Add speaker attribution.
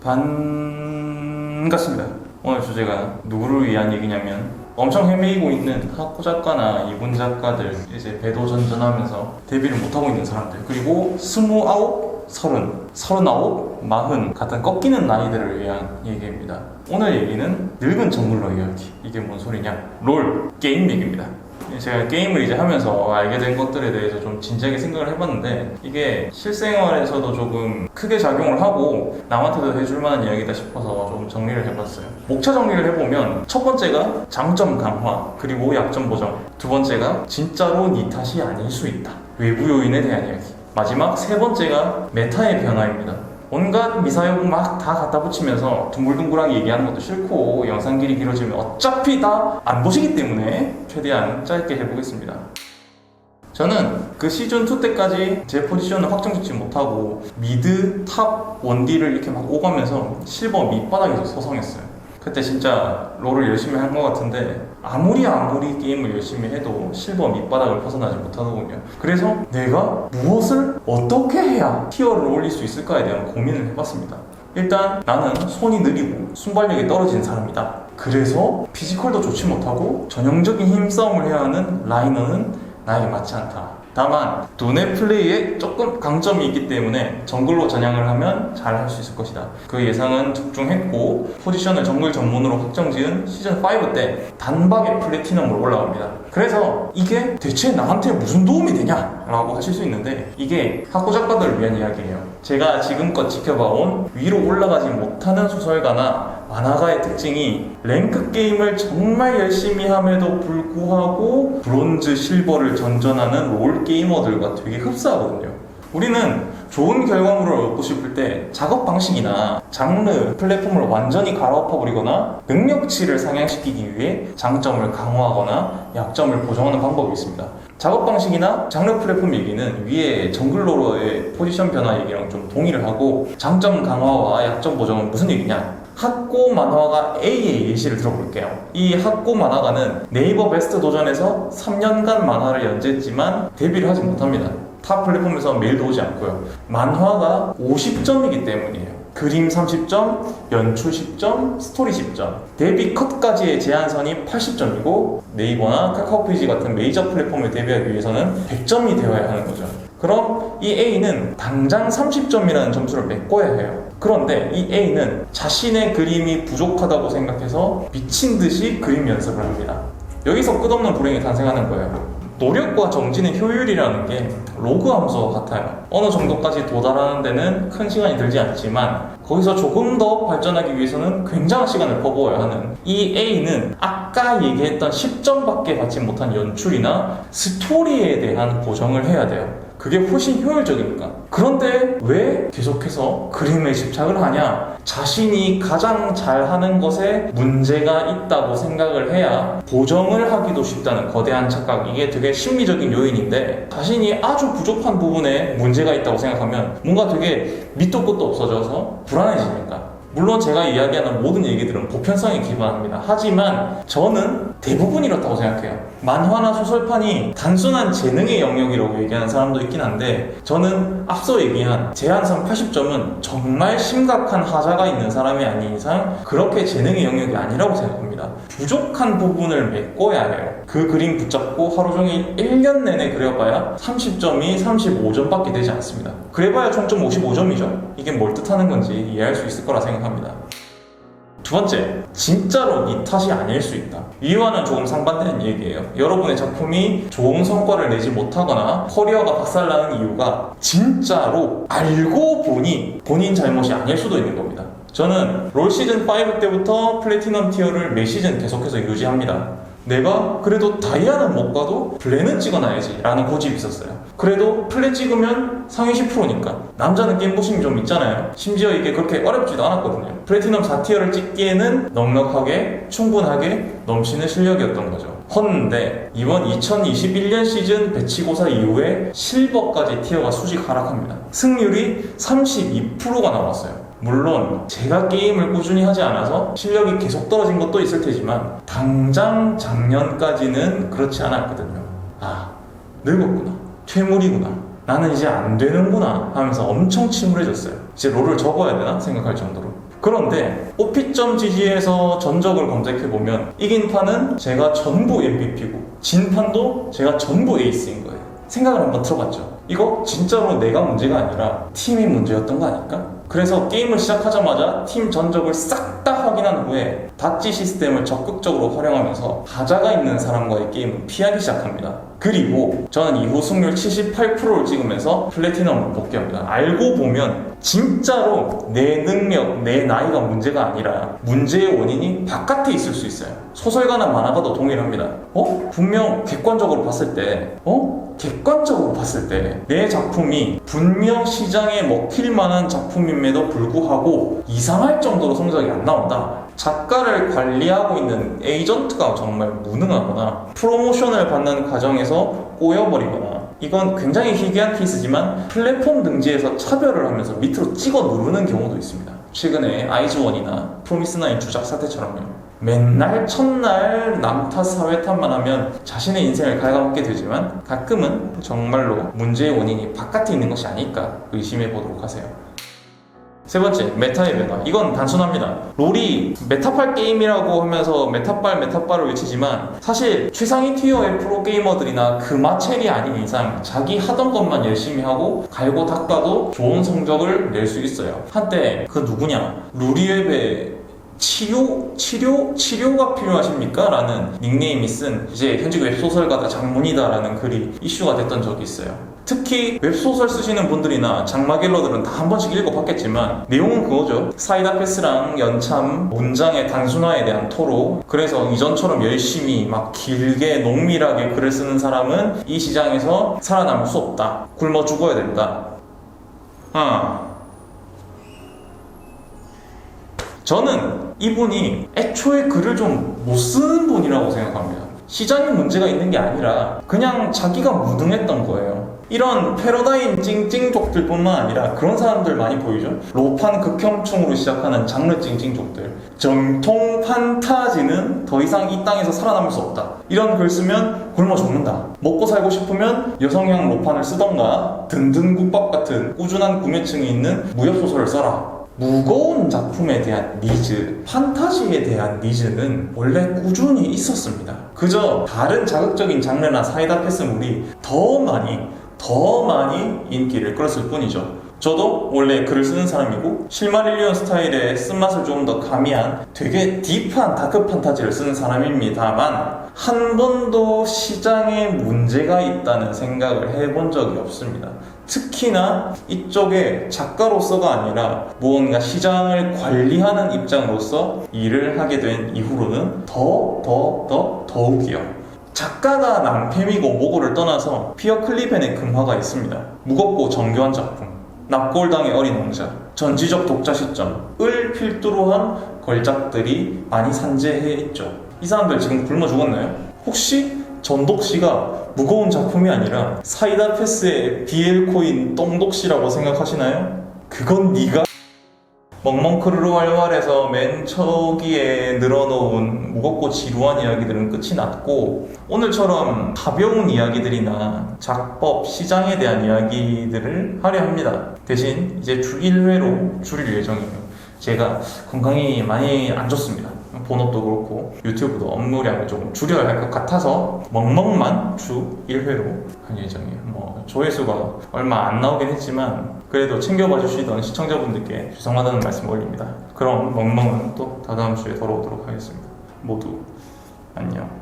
Speaker 1: 반갑습니다. 오늘 주제가 누구를 위한 얘기냐면 엄청 헤매이고 있는 학고 작가나 이군 작가들, 이제 배도전전하면서 데뷔를 못하고 있는 사람들, 그리고 29, 30, 39, 40 같은 꺾이는 나이들을 위한 얘기입니다. 오늘 얘기는 늙은 정글러 이야기. 이게 뭔 소리냐? 롤, 게임 얘기입니다. 제가 게임을 이제 하면서 알게 된 것들에 대해서 좀 진지하게 생각을 해봤는데, 이게 실생활에서도 조금 크게 작용을 하고 남한테도 해줄 만한 이야기다 싶어서 좀 정리를 해봤어요. 목차 정리를 해보면, 첫 번째가 장점 강화, 그리고 약점 보정. 두 번째가 진짜로 네 탓이 아닐 수 있다, 외부 요인에 대한 이야기. 마지막 세 번째가 메타의 변화입니다. 온갖 미사용 막 다 갖다 붙이면서 둥글둥글하게 얘기하는 것도 싫고 영상 길이 길어지면 어차피 다 안 보시기 때문에 최대한 짧게 해보겠습니다. 저는 그 시즌2 때까지 제 포지션을 확정짓지 못하고 미드, 탑, 원딜을 이렇게 막 오가면서 실버 밑바닥에서 서성했어요. 그때 진짜 롤을 열심히 한 것 같은데 아무리 게임을 열심히 해도 실버 밑바닥을 벗어나지 못하더군요. 그래서 내가 무엇을 어떻게 해야 티어를 올릴 수 있을까에 대한 고민을 해봤습니다. 일단 나는 손이 느리고 순발력이 떨어진 사람이다. 그래서 피지컬도 좋지 못하고 전형적인 힘싸움을 해야 하는 라이너는 나에게 맞지 않다. 다만 두뇌 플레이에 조금 강점이 있기 때문에 정글로 전향을 하면 잘 할 수 있을 것이다. 그 예상은 적중했고 포지션을 정글 전문으로 확정지은 시즌5 때 단박에 플래티넘으로 올라갑니다. 그래서 이게 대체 나한테 무슨 도움이 되냐? 라고 하실 수 있는데, 이게 학고 작가들을 위한 이야기예요. 제가 지금껏 지켜봐온 위로 올라가지 못하는 소설가나 만화가의 특징이 랭크 게임을 정말 열심히 함에도 불구하고 브론즈, 실버를 전전하는 롤 게이머들과 되게 흡사하거든요. 우리는 좋은 결과물을 얻고 싶을 때 작업 방식이나 장르, 플랫폼을 완전히 갈아엎어버리거나 능력치를 상향시키기 위해 장점을 강화하거나 약점을 보정하는 방법이 있습니다. 작업 방식이나 장르 플랫폼 얘기는 위에 정글러의 포지션 변화 얘기랑 좀 동의를 하고, 장점 강화와 약점 보정은 무슨 얘기냐? 학고 만화가 A의 예시를 들어볼게요. 이 학고 만화가는 네이버 베스트 도전에서 3년간 만화를 연재했지만 데뷔를 하지 못합니다. 타 플랫폼에서 메일도 오지 않고요. 만화가 50점이기 때문이에요. 그림 30점, 연출 10점, 스토리 10점. 데뷔 컷까지의 제한선이 80점이고 네이버나 카카오페이지 같은 메이저 플랫폼에 데뷔하기 위해서는 100점이 되어야 하는 거죠. 그럼 이 A는 당장 30점이라는 점수를 메꿔야 해요. 그런데 이 A는 자신의 그림이 부족하다고 생각해서 미친 듯이 그림 연습을 합니다. 여기서 끝없는 불행이 탄생하는 거예요. 노력과 정진의 효율이라는 게 로그 함수와 같아요. 어느 정도까지 도달하는 데는 큰 시간이 들지 않지만 거기서 조금 더 발전하기 위해서는 굉장한 시간을 퍼부어야 하는 이 A는 아까 얘기했던 10점밖에 받지 못한 연출이나 스토리에 대한 보정을 해야 돼요. 그게 훨씬 효율적이니까. 그런데 왜 계속해서 그림에 집착을 하냐? 자신이 가장 잘하는 것에 문제가 있다고 생각을 해야 보정을 하기도 쉽다는 거대한 착각. 이게 되게 심리적인 요인인데, 자신이 아주 부족한 부분에 문제가 있다고 생각하면 뭔가 되게 밑도 끝도 없어져서 불안해지니까. 물론 제가 이야기하는 모든 얘기들은 보편성에 기반합니다. 하지만 저는 대부분 이렇다고 생각해요. 만화나 소설판이 단순한 재능의 영역이라고 얘기하는 사람도 있긴 한데, 저는 앞서 얘기한 제한선 80점은 정말 심각한 하자가 있는 사람이 아닌 이상 그렇게 재능의 영역이 아니라고 생각합니다. 부족한 부분을 메꿔야 해요. 그 그림 붙잡고 하루 종일 1년 내내 그려봐야 30점이 35점밖에 되지 않습니다. 그래봐야 총점 55점이죠. 이게 뭘 뜻하는 건지 이해할 수 있을 거라 생각합니다. 두 번째, 진짜로 네 탓이 아닐 수 있다. 이와는 조금 상반되는 얘기예요. 여러분의 작품이 좋은 성과를 내지 못하거나 커리어가 박살나는 이유가 진짜로 알고 보니 본인 잘못이 아닐 수도 있는 겁니다. 저는 롤 시즌5 때부터 플래티넘 티어를 매 시즌 계속해서 유지합니다. 내가 그래도 다이아는 못 가도 플래는 찍어놔야지 라는 고집이 있었어요. 그래도 플래 찍으면 상위 10%니까 남자는 게임보심이 좀 있잖아요. 심지어 이게 그렇게 어렵지도 않았거든요. 플래티넘 4티어를 찍기에는 넉넉하게 충분하게 넘치는 실력이었던 거죠. 헛는데 이번 2021년 시즌 배치고사 이후에 실버까지 티어가 수직 하락합니다. 승률이 32%가 나왔어요. 물론 제가 게임을 꾸준히 하지 않아서 실력이 계속 떨어진 것도 있을 테지만 당장 작년까지는 그렇지 않았거든요. 아, 늙었구나, 퇴물이구나, 나는 이제 안 되는구나 하면서 엄청 침울해졌어요. 이제 롤을 접어야 되나 생각할 정도로. 그런데 OP.GG에서 전적을 검색해보면 이긴 판은 제가 전부 MVP고 진 판도 제가 전부 에이스인 거예요. 생각을 한번 들어봤죠. 이거 진짜로 내가 문제가 아니라 팀이 문제였던 거 아닐까? 그래서 게임을 시작하자마자 팀 전적을 싹 다 확인한 후에 닷지 시스템을 적극적으로 활용하면서 하자가 있는 사람과의 게임을 피하기 시작합니다. 그리고 저는 이후 승률 78%를 찍으면서 플래티넘을 복귀합니다. 알고 보면 진짜로 내 능력, 내 나이가 문제가 아니라 문제의 원인이 바깥에 있을 수 있어요. 소설가나 만화가도 동일합니다. 분명 객관적으로 봤을 때 내 작품이 분명 시장에 먹힐 만한 작품임에도 불구하고 이상할 정도로 성적이 안 나온다. 작가를 관리하고 있는 에이전트가 정말 무능하거나 프로모션을 받는 과정에서 꼬여버리거나, 이건 굉장히 희귀한 케이스지만 플랫폼 등지에서 차별을 하면서 밑으로 찍어 누르는 경우도 있습니다. 최근에 아이즈원이나 프로미스나인 주작 사태처럼요. 맨날 첫날 남탓 사회탓만 하면 자신의 인생을 갉아먹게 되지만 가끔은 정말로 문제의 원인이 바깥에 있는 것이 아닐까 의심해 보도록 하세요. 세 번째, 메타의 변화. 이건 단순합니다. 롤이 메타빨 게임이라고 하면서 메타빨을 외치지만 사실 최상위 티어의 프로게이머들이나 그 마첼이 아닌 이상 자기 하던 것만 열심히 하고 갈고 닦아도 좋은 성적을 낼 수 있어요. 한때 그 누구냐, 루리웹의 치료가 필요하십니까? 라는 닉네임이 쓴 이제 현직 웹소설가다 장문이다 라는 글이 이슈가 됐던 적이 있어요. 특히 웹소설 쓰시는 분들이나 장마갤러들은 다 한 번씩 읽어봤겠지만 내용은 그거죠. 사이다 패스랑 연참, 문장의 단순화에 대한 토로. 그래서 이전처럼 열심히 막 길게 농밀하게 글을 쓰는 사람은 이 시장에서 살아남을 수 없다. 굶어 죽어야 된다. 저는 이분이 애초에 글을 좀 못 쓰는 분이라고 생각합니다. 시장에 문제가 있는 게 아니라 그냥 자기가 무능했던 거예요. 이런 패러다임 찡찡족들 뿐만 아니라 그런 사람들 많이 보이죠? 로판 극혐충으로 시작하는 장르 찡찡족들. 정통 판타지는 더 이상 이 땅에서 살아남을 수 없다. 이런 글 쓰면 굶어 죽는다. 먹고 살고 싶으면 여성향 로판을 쓰던가 든든국밥 같은 꾸준한 구매층이 있는 무협소설을 써라. 무거운 작품에 대한 니즈, 판타지에 대한 니즈는 원래 꾸준히 있었습니다. 그저 다른 자극적인 장르나 사이다 패스물이 더 많이 인기를 끌었을 뿐이죠. 저도 원래 글을 쓰는 사람이고 실마릴리온 스타일의 쓴맛을 조금 더 가미한 되게 딥한 다크 판타지를 쓰는 사람입니다만 한 번도 시장에 문제가 있다는 생각을 해본 적이 없습니다. 특히나 이쪽에 작가로서가 아니라 무언가 시장을 관리하는 입장으로서 일을 하게 된 이후로는 더욱이요. 작가가 낭패미고 뭐고를 떠나서 피어 클리벤의 금화가 있습니다. 무겁고 정교한 작품, 납골당의 어린 왕자, 전지적 독자 시점을 필두로 한 걸작들이 많이 산재해 있죠. 이 사람들 지금 굶어 죽었나요? 혹시 전독씨가 무거운 작품이 아니라 사이다 패스의 BL코인 똥독씨라고 생각하시나요? 그건 네가 멍멍크르르 활활해서 맨 초기에 늘어놓은 무겁고 지루한 이야기들은 끝이 났고 오늘처럼 가벼운 이야기들이나 작법, 시장에 대한 이야기들을 하려 합니다. 대신 이제 주 1회로 줄일 예정이에요. 제가 건강이 많이 안 좋습니다. 본업도 그렇고 유튜브도 업무량을 조금 줄여야 할 것 같아서 멍멍만 주 1회로 할 예정이에요. 조회수가 얼마 안 나오긴 했지만 그래도 챙겨봐 주시던 시청자분들께 죄송하다는 말씀 올립니다. 그럼 멍멍은 또 다다음 주에 돌아오도록 하겠습니다. 모두 안녕.